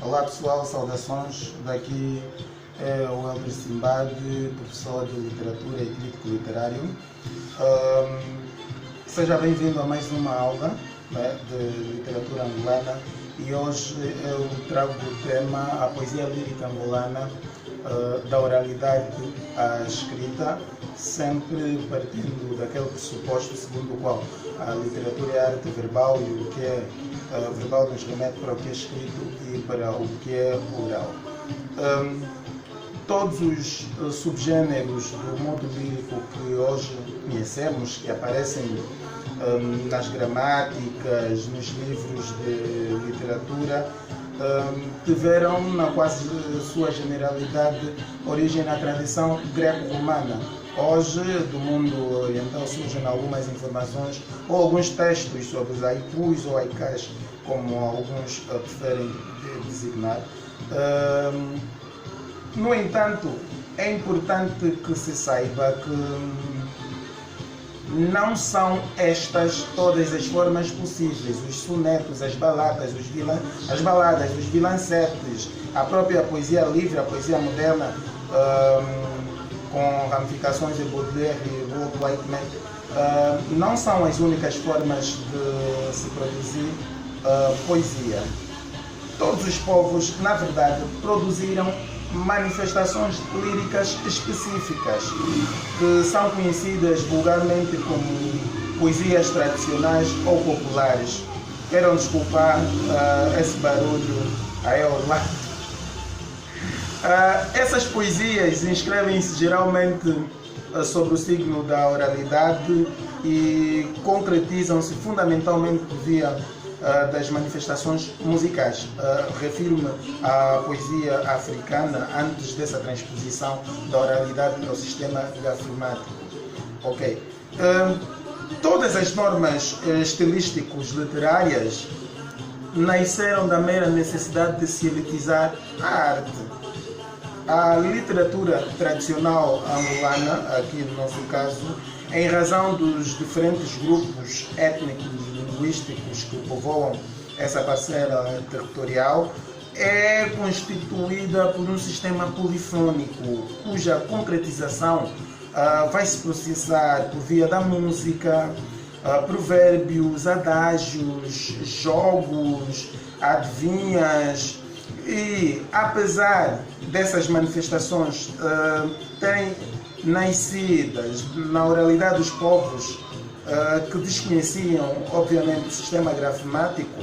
Olá pessoal, saudações. Daqui é o Elder Simbad, professor de literatura e crítico literário. Seja bem-vindo a mais uma aula, né, de literatura angolana, e hoje eu trago o tema a poesia lírica angolana, da oralidade à escrita, sempre partindo daquele pressuposto segundo o qual a literatura é arte verbal e o que é verbal nos remete para o que é escrito e para o que é oral. Todos os subgêneros do modo lírico que hoje conhecemos, que aparecem nas gramáticas, nos livros de literatura, tiveram, na quase sua generalidade, origem na tradição greco-romana. Hoje, do mundo oriental, surgem algumas informações ou alguns textos sobre os haikus ou haikais, como alguns preferem designar. No entanto, é importante que se saiba que não são estas todas as formas possíveis. Os sonetos, as baladas, os vilancetes, a própria poesia livre, a poesia moderna, com ramificações de Baudelaire e Walt Whitman, não são as únicas formas de se produzir poesia. Todos os povos, na verdade, produziram manifestações líricas específicas, que são conhecidas vulgarmente como poesias tradicionais ou populares. Quero desculpar esse barulho aí ao lado. Essas poesias inscrevem-se geralmente sobre o signo da oralidade e concretizam-se fundamentalmente via das manifestações musicais. Refiro-me à poesia africana antes dessa transposição da oralidade para o sistema gramático. Ok. Todas as normas estilísticas literárias nasceram da mera necessidade de se elitizar a arte. A literatura tradicional angolana, aqui no nosso caso, em razão dos diferentes grupos étnicos e linguísticos que povoam essa parcela territorial, é constituída por um sistema polifônico, cuja concretização vai se processar por via da música, provérbios, adágios, jogos, adivinhas. E apesar dessas manifestações terem nascidas na oralidade dos povos que desconheciam, obviamente, o sistema gramático,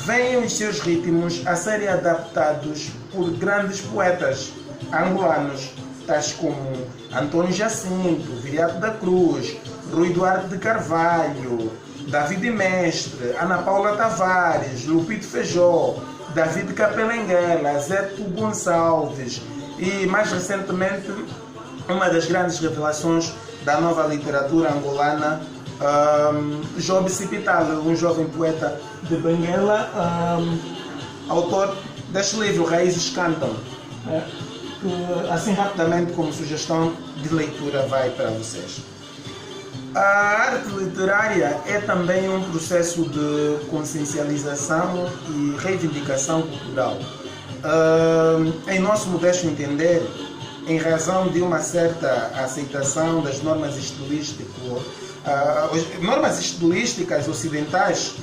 vêm os seus ritmos a serem adaptados por grandes poetas angolanos, tais como Antônio Jacinto, Viriato da Cruz, Rui Duarte de Carvalho, David Mestre, Ana Paula Tavares, Lupito Feijó, David Capelenguela, Zé Gonçalves e, mais recentemente, uma das grandes revelações da nova literatura angolana, Job Cipital, um jovem poeta de Benguela, autor deste livro, Raízes Cantam, que, assim rapidamente como sugestão de leitura, vai para vocês. A arte literária é também um processo de consciencialização e reivindicação cultural. Em nosso modesto entender, em razão de uma certa aceitação das normas estilísticas ocidentais,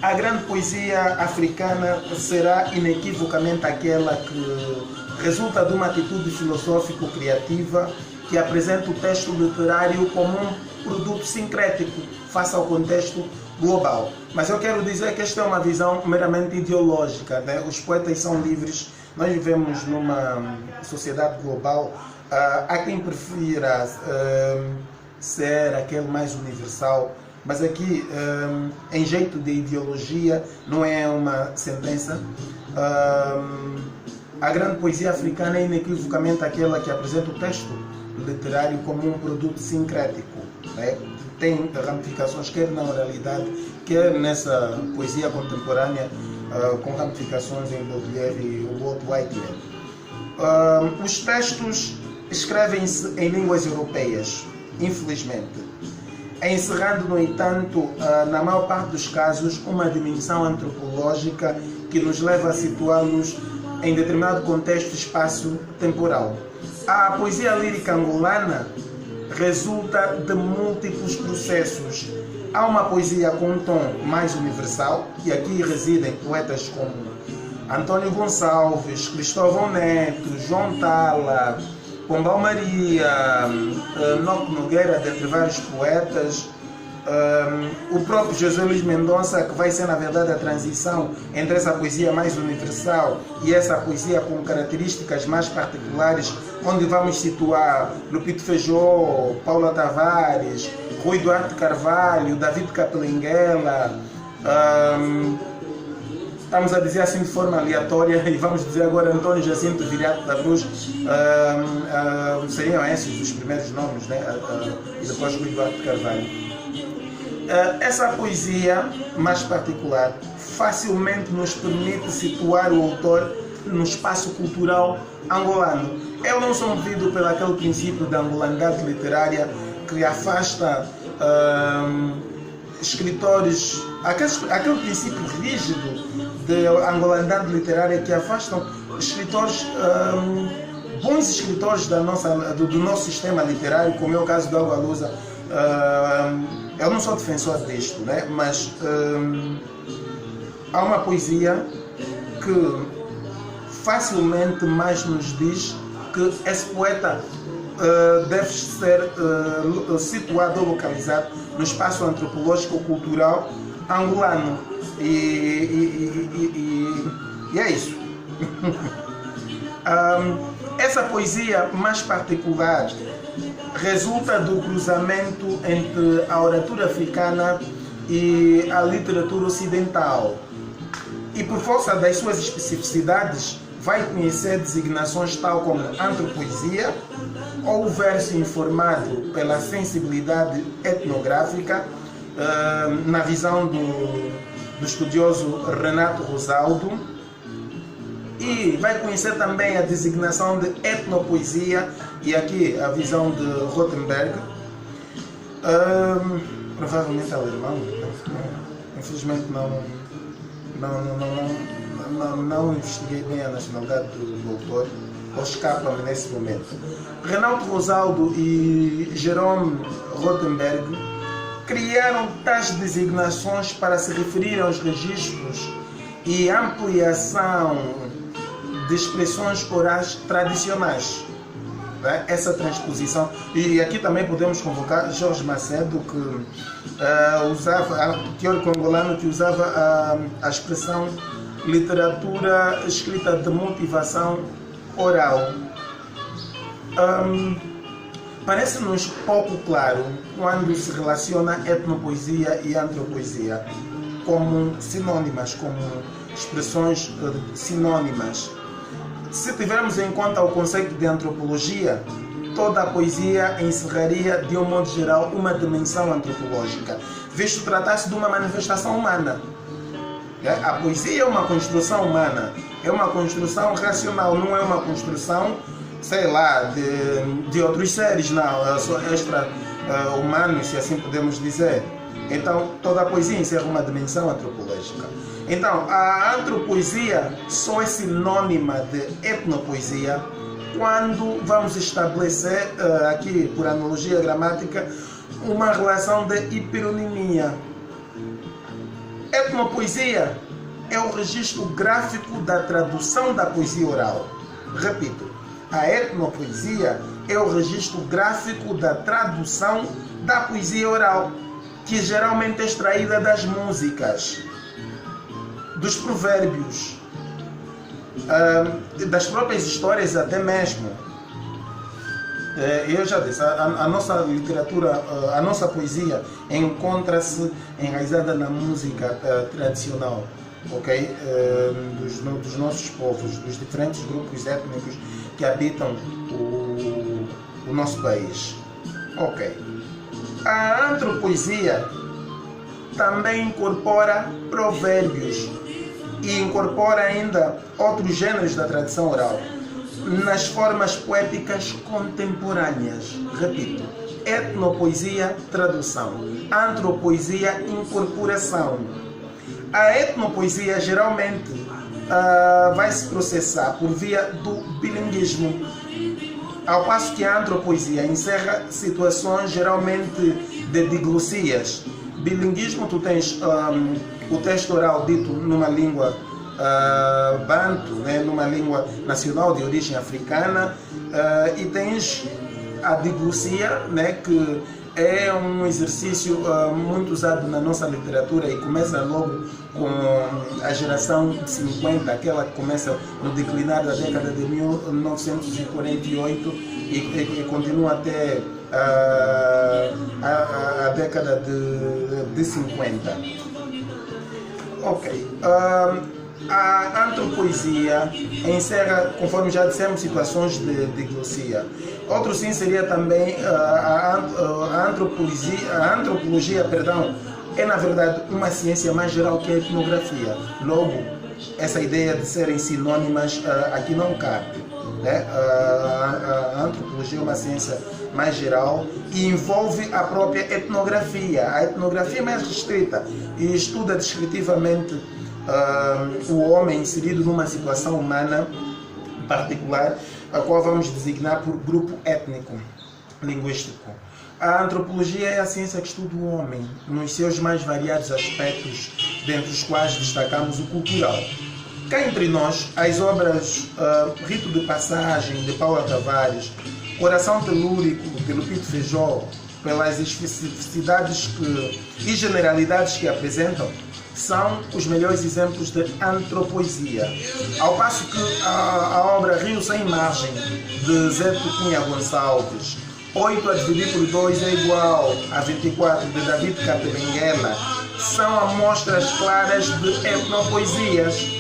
a grande poesia africana será inequivocamente aquela que resulta de uma atitude filosófico-criativa que apresenta o texto literário como um produto sincrético face ao contexto global. Mas eu quero dizer que esta é uma visão meramente ideológica, né? Os poetas são livres, nós vivemos numa sociedade global. Há quem prefira ser aquele mais universal, mas aqui, em jeito de ideologia, não é uma sentença. A grande poesia africana é inequivocamente aquela que apresenta o texto literário como um produto sincrético, né? Tem ramificações quer na oralidade, quer nessa poesia contemporânea, com ramificações em Baudelaire e Walt Whitman. Os textos escrevem-se em línguas europeias, infelizmente, encerrando, no entanto, na maior parte dos casos, uma dimensão antropológica que nos leva a situá-los em determinado contexto espaço-temporal. A poesia lírica angolana resulta de múltiplos processos. Há uma poesia com um tom mais universal, e aqui residem poetas como Antônio Gonçalves, Cristóvão Neto, João Tala, Pombal Maria, Noco Nogueira, dentre vários poetas, o próprio José Luís Mendonça, que vai ser na verdade a transição entre essa poesia mais universal e essa poesia com características mais particulares, onde vamos situar Lupito Feijó, Paula Tavares, Rui Duarte Carvalho, David Capelenguela, estamos a dizer assim de forma aleatória, e vamos dizer agora Antônio Jacinto Viriato da Cruz, seriam esses os primeiros nomes, né? E depois Rui Duarte Carvalho. Essa poesia mais particular facilmente nos permite situar o autor no espaço cultural angolano. Eu não sou movido pelo aquele princípio da angolanidade literária que afasta escritores, aquele princípio rígido de angolanidade literária que afastam escritores, bons escritores do nosso sistema literário, como é o caso do Água Lusa. Eu não sou defensor disto, né? Mas há uma poesia que facilmente mais nos diz que esse poeta deve ser situado ou localizado no espaço antropológico-cultural angolano. E é isso. Essa poesia mais particular resulta do cruzamento entre a oratura africana e a literatura ocidental. E por força das suas especificidades, vai conhecer designações tal como antropoesia, ou o verso informado pela sensibilidade etnográfica, na visão do estudioso Renato Rosaldo, e vai conhecer também a designação de etnopoesia, e aqui a visão de Rothenberg, provavelmente alemão, infelizmente não investiguei bem a nacionalidade do autor, ou escapa-me nesse momento. Renato Rosaldo e Jerome Rothenberg criaram tais designações para se referir aos registros e ampliação de expressões orais tradicionais. Essa transposição. E aqui também podemos convocar Jorge Macedo, que usava, teórico angolano, que usava a expressão literatura escrita de motivação oral. Parece-nos pouco claro quando se relaciona etnopoesia e antropoesia como sinônimas, como expressões sinônimas. Se tivermos em conta o conceito de antropologia, toda a poesia encerraria, de um modo geral, uma dimensão antropológica, visto tratar-se de uma manifestação humana. A poesia é uma construção humana, é uma construção racional, não é uma construção, sei lá, de outros seres, não, só extra-humanos, se assim podemos dizer. Então, toda a poesia encerra uma dimensão antropológica. Então, a antropoesia só é sinônima de etnopoesia quando vamos estabelecer, aqui por analogia gramática, uma relação de hiperonimia. Etnopoesia é o registro gráfico da tradução da poesia oral. Repito, a etnopoesia é o registro gráfico da tradução da poesia oral, que geralmente é extraída das músicas, dos provérbios, das próprias histórias até mesmo. Eu já disse, a nossa literatura, a nossa poesia encontra-se enraizada na música tradicional, ok? Dos nossos povos, dos diferentes grupos étnicos que habitam o nosso país. Ok. A antropoesia também incorpora provérbios e incorpora ainda outros gêneros da tradição oral nas formas poéticas contemporâneas. Repito, etnopoesia, tradução. Antropoesia, incorporação. A etnopoesia geralmente vai se processar por via do bilinguismo, ao passo que a antropoesia encerra situações geralmente de diglossias. Bilinguismo, tu tens o texto oral dito numa língua banto, né, numa língua nacional de origem africana, e tens a diglossia, né, que é um exercício muito usado na nossa literatura e começa logo com a geração de 50, aquela que começa no declinar da década de 1948 e continua até a década de 50. Ok. A antropoesia encerra, conforme já dissemos, situações de diglossia. Outro sim seria também a antropologia, é na verdade uma ciência mais geral que a etnografia. Logo, essa ideia de serem sinônimas aqui não cabe. Né? A antropologia é uma ciência mais geral e envolve a própria etnografia. A etnografia é mais restrita e estuda descritivamente o homem inserido numa situação humana particular, a qual vamos designar por grupo étnico linguístico. A antropologia é a ciência que estuda o homem nos seus mais variados aspectos, dentre os quais destacamos o cultural. Cá entre nós, as obras Rito de Passagem, de Paula Tavares, Coração Telúrico, de Lupito Feijó, pelas especificidades e generalidades que apresentam, são os melhores exemplos de antropoesia. Ao passo que a obra Rio Sem Margem, de Zé Cunha Gonçalves, 8 a dividir por 2 é igual a 24, de David Capelenguela, são amostras claras de etnopoesias.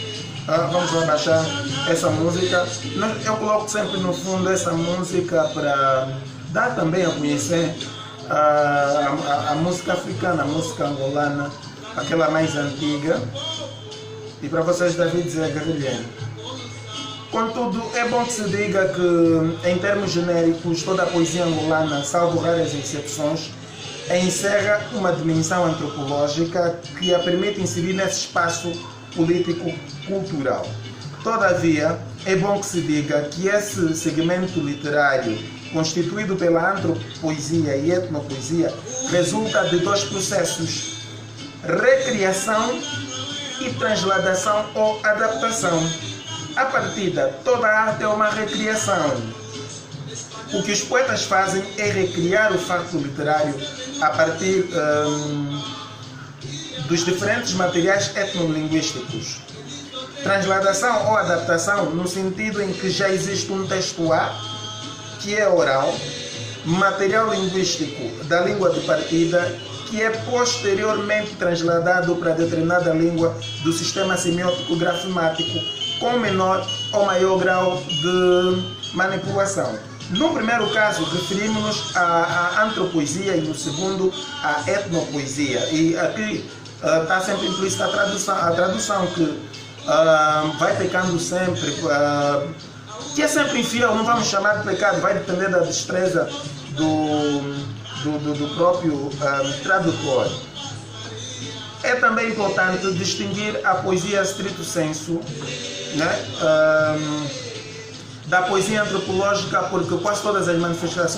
Vamos lá baixar essa música. Eu coloco sempre no fundo essa música para dar também a conhecer a música africana, a música angolana, aquela mais antiga, e para vocês David dizer guerrilheiro. Contudo, é bom que se diga que, em termos genéricos, toda a poesia angolana, salvo raras exceções, encerra uma dimensão antropológica que a permite inserir nesse espaço político-cultural. Todavia, é bom que se diga que esse segmento literário, constituído pela antropoesia e etnopoesia, resulta de dois processos: recriação e transladação ou adaptação. A partida, toda a arte é uma recriação. O que os poetas fazem é recriar o facto literário a partir dos diferentes materiais etnolinguísticos. Transladação ou adaptação no sentido em que já existe um texto A, que é oral, material linguístico da língua de partida, que é posteriormente transladado para determinada língua do sistema semiótico grafimático, com menor ou maior grau de manipulação. No primeiro caso, referimos-nos à antropoesia e no segundo, à etnopoesia. E aqui está sempre implícita a tradução que vai pecando sempre, que é sempre infiel, não vamos chamar de pecado, vai depender da destreza do próprio tradutor. É também importante distinguir a poesia stricto sensu, né, da poesia antropológica, porque quase todas as manifestações